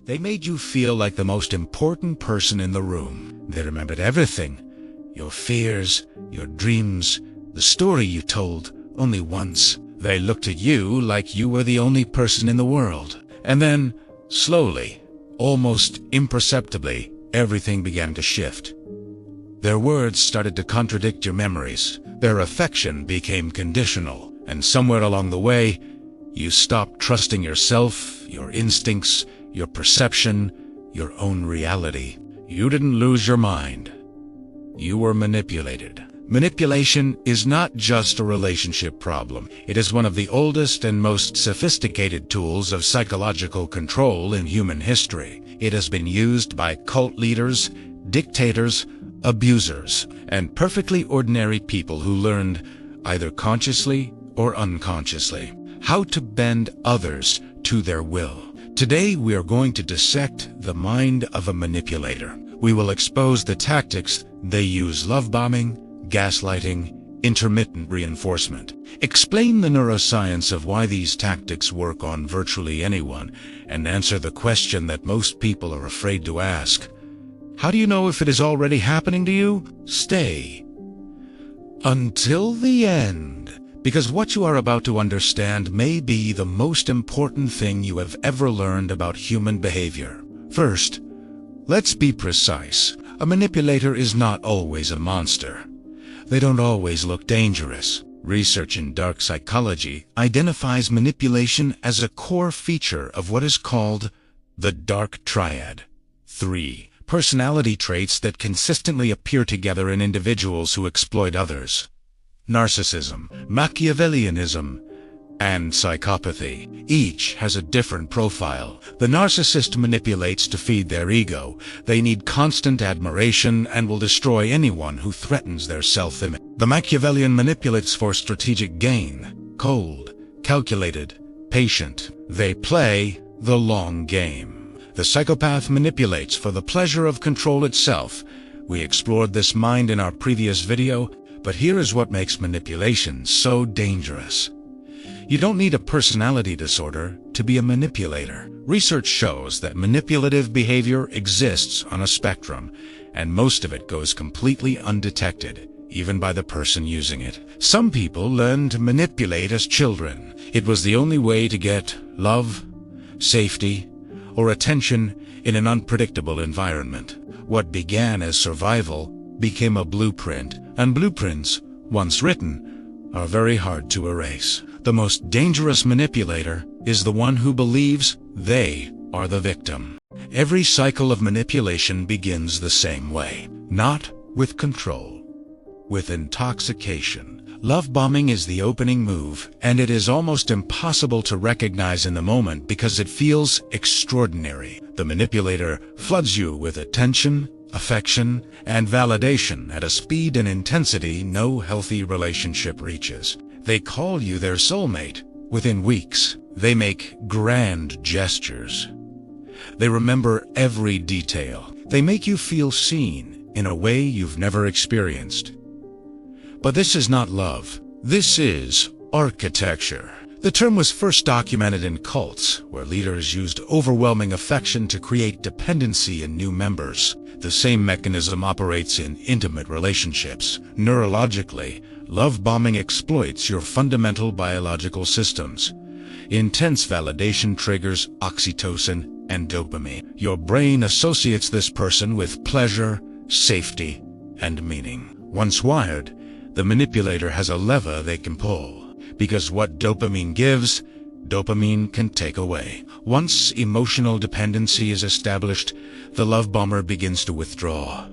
They made you feel like the most important person in the room. They remembered everything. Your fears, your dreams, the story you told only once. They looked at you like you were the only person in the world. And then, slowly, almost imperceptibly, everything began to shift. Their words started to contradict your memories. Their affection became conditional. And somewhere along the way, you stopped trusting yourself, your instincts, your perception, your own reality. You didn't lose your mind. You were manipulated. Manipulation is not just a relationship problem. It is one of the oldest and most sophisticated tools of psychological control in human history. It has been used by cult leaders, dictators, abusers, and perfectly ordinary people who learned, either consciously or unconsciously, how to bend others to their will. Today we are going to dissect the mind of a manipulator. We will expose the tactics they use: love bombing, gaslighting, intermittent reinforcement. Explain the neuroscience of why these tactics work on virtually anyone, and answer the question that most people are afraid to ask. How do you know if it is already happening to you? Stay until the end, because what you are about to understand may be the most important thing you have ever learned about human behavior. First, let's be precise. A manipulator is not always a monster. They don't always look dangerous. Research in dark psychology identifies manipulation as a core feature of what is called the dark triad. 3 personality traits that consistently appear together in individuals who exploit others: narcissism, Machiavellianism, and psychopathy. Each has a different profile. The narcissist manipulates to feed their ego. They need constant admiration and will destroy anyone who threatens their self-image. The Machiavellian manipulates for strategic gain. Cold, calculated, patient. They play the long game. The psychopath manipulates for the pleasure of control itself. We explored this mind in our previous video, but here is what makes manipulation so dangerous. You don't need a personality disorder to be a manipulator. Research shows that manipulative behavior exists on a spectrum, and most of it goes completely undetected, even by the person using it. Some people learn to manipulate as children. It was the only way to get love, safety, or attention in an unpredictable environment. What began as survival became a blueprint, and blueprints, once written, are very hard to erase. The most dangerous manipulator is the one who believes they are the victim. Every cycle of manipulation begins the same way, not with control, with intoxication. Love bombing is the opening move, and it is almost impossible to recognize in the moment because it feels extraordinary. The manipulator floods you with attention, affection, and validation at a speed and intensity no healthy relationship reaches. They call you their soulmate. Within weeks, they make grand gestures. They remember every detail. They make you feel seen in a way you've never experienced. But this is not love. This is architecture. The term was first documented in cults, where leaders used overwhelming affection to create dependency in new members. The same mechanism operates in intimate relationships. Neurologically, love bombing exploits your fundamental biological systems. Intense validation triggers oxytocin and dopamine. Your brain associates this person with pleasure, safety, and meaning. Once wired, the manipulator has a lever they can pull, because what dopamine gives, dopamine can take away. Once emotional dependency is established, the love bomber begins to withdraw.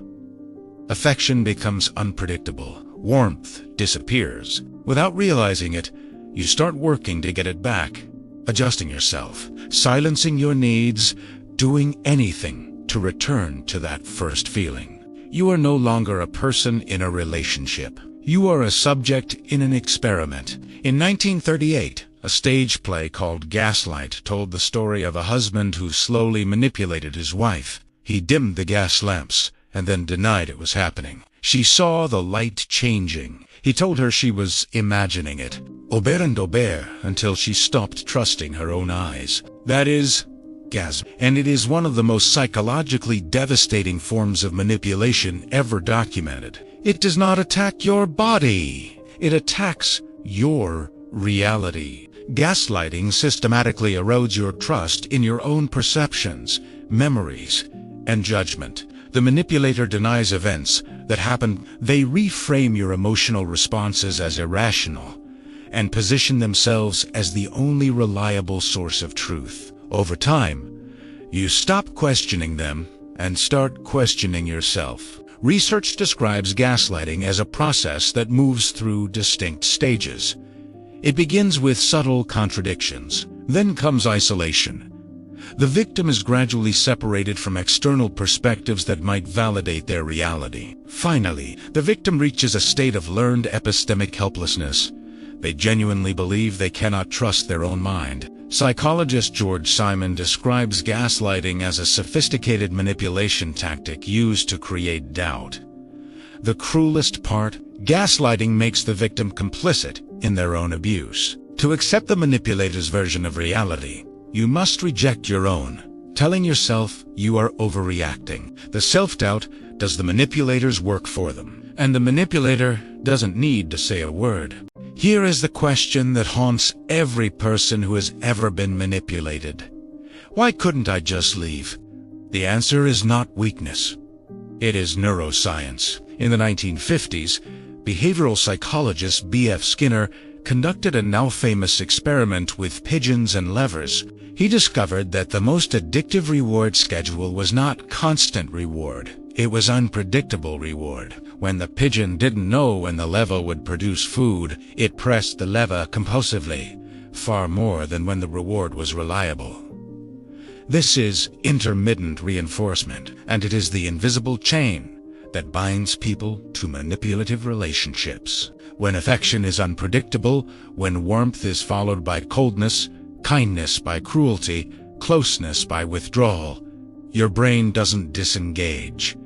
Affection becomes unpredictable. Warmth disappears. Without realizing it, you start working to get it back, adjusting yourself, silencing your needs, doing anything to return to that first feeling. You are no longer a person in a relationship. You are a subject in an experiment. In 1938, a stage play called Gaslight told the story of a husband who slowly manipulated his wife. He dimmed the gas lamps and then denied it was happening. She saw the light changing. He told her she was imagining it. Aubert and Aubert, until she stopped trusting her own eyes. That is, and it is one of the most psychologically devastating forms of manipulation ever documented. It does not attack your body. It attacks your reality. Gaslighting systematically erodes your trust in your own perceptions, memories, and judgment. The manipulator denies events that happen. They reframe your emotional responses as irrational and position themselves as the only reliable source of truth. Over time, you stop questioning them and start questioning yourself. Research describes gaslighting as a process that moves through distinct stages. It begins with subtle contradictions. Then comes isolation. The victim is gradually separated from external perspectives that might validate their reality. Finally, the victim reaches a state of learned epistemic helplessness. They genuinely believe they cannot trust their own mind. Psychologist George Simon describes gaslighting as a sophisticated manipulation tactic used to create doubt. The cruelest part, gaslighting makes the victim complicit in their own abuse. To accept the manipulator's version of reality, you must reject your own, telling yourself you are overreacting. The self-doubt does the manipulator's work for them, and the manipulator doesn't need to say a word. Here is the question that haunts every person who has ever been manipulated. Why couldn't I just leave? The answer is not weakness. It is neuroscience. In the 1950s, behavioral psychologist B.F. Skinner conducted a now-famous experiment with pigeons and levers. He discovered that the most addictive reward schedule was not constant reward. It was unpredictable reward. When the pigeon didn't know when the lever would produce food, it pressed the lever compulsively, far more than when the reward was reliable. This is intermittent reinforcement, and it is the invisible chain that binds people to manipulative relationships. When affection is unpredictable, when warmth is followed by coldness, kindness by cruelty, closeness by withdrawal, your brain doesn't disengage.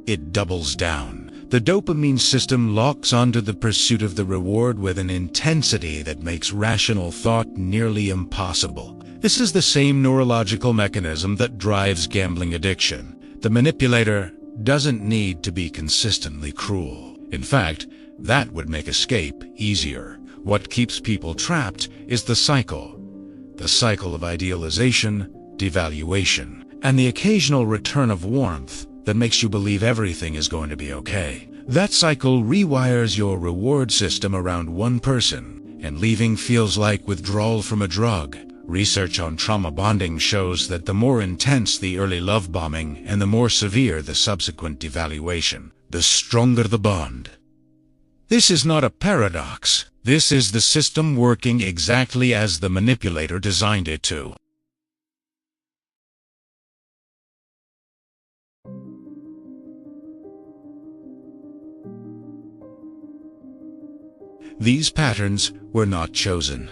It doubles down. The dopamine system locks onto the pursuit of the reward with an intensity that makes rational thought nearly impossible. This is the same neurological mechanism that drives gambling addiction. The manipulator doesn't need to be consistently cruel. In fact, that would make escape easier. What keeps people trapped is the cycle of idealization, devaluation, and the occasional return of warmth that makes you believe everything is going to be okay. That cycle rewires your reward system around one person, and leaving feels like withdrawal from a drug. Research on trauma bonding shows that the more intense the early love bombing and the more severe the subsequent devaluation, the stronger the bond. This is not a paradox. This is the system working exactly as the manipulator designed it to. These patterns were not chosen.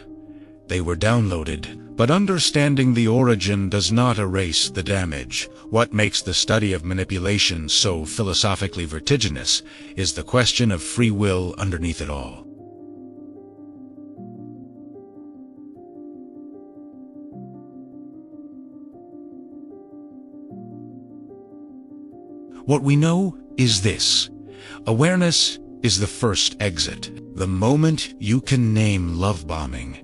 They were downloaded, but understanding the origin does not erase the damage. What makes the study of manipulation so philosophically vertiginous is the question of free will underneath it all. What we know is this: awareness is the first exit. The moment you can name love bombing,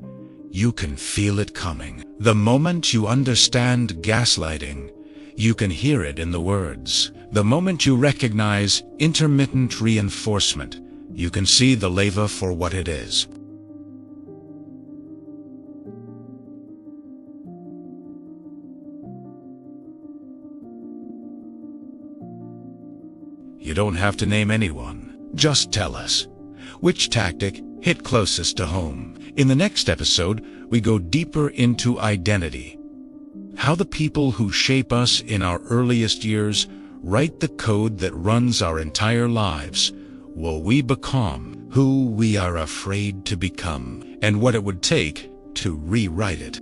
you can feel it coming. The moment you understand gaslighting, you can hear it in the words. The moment you recognize intermittent reinforcement, you can see the lever for what it is. You don't have to name anyone. Just tell us. Which tactic hit closest to home? In the next episode, we go deeper into identity. How the people who shape us in our earliest years write the code that runs our entire lives. Will we become who we are afraid to become, and what it would take to rewrite it?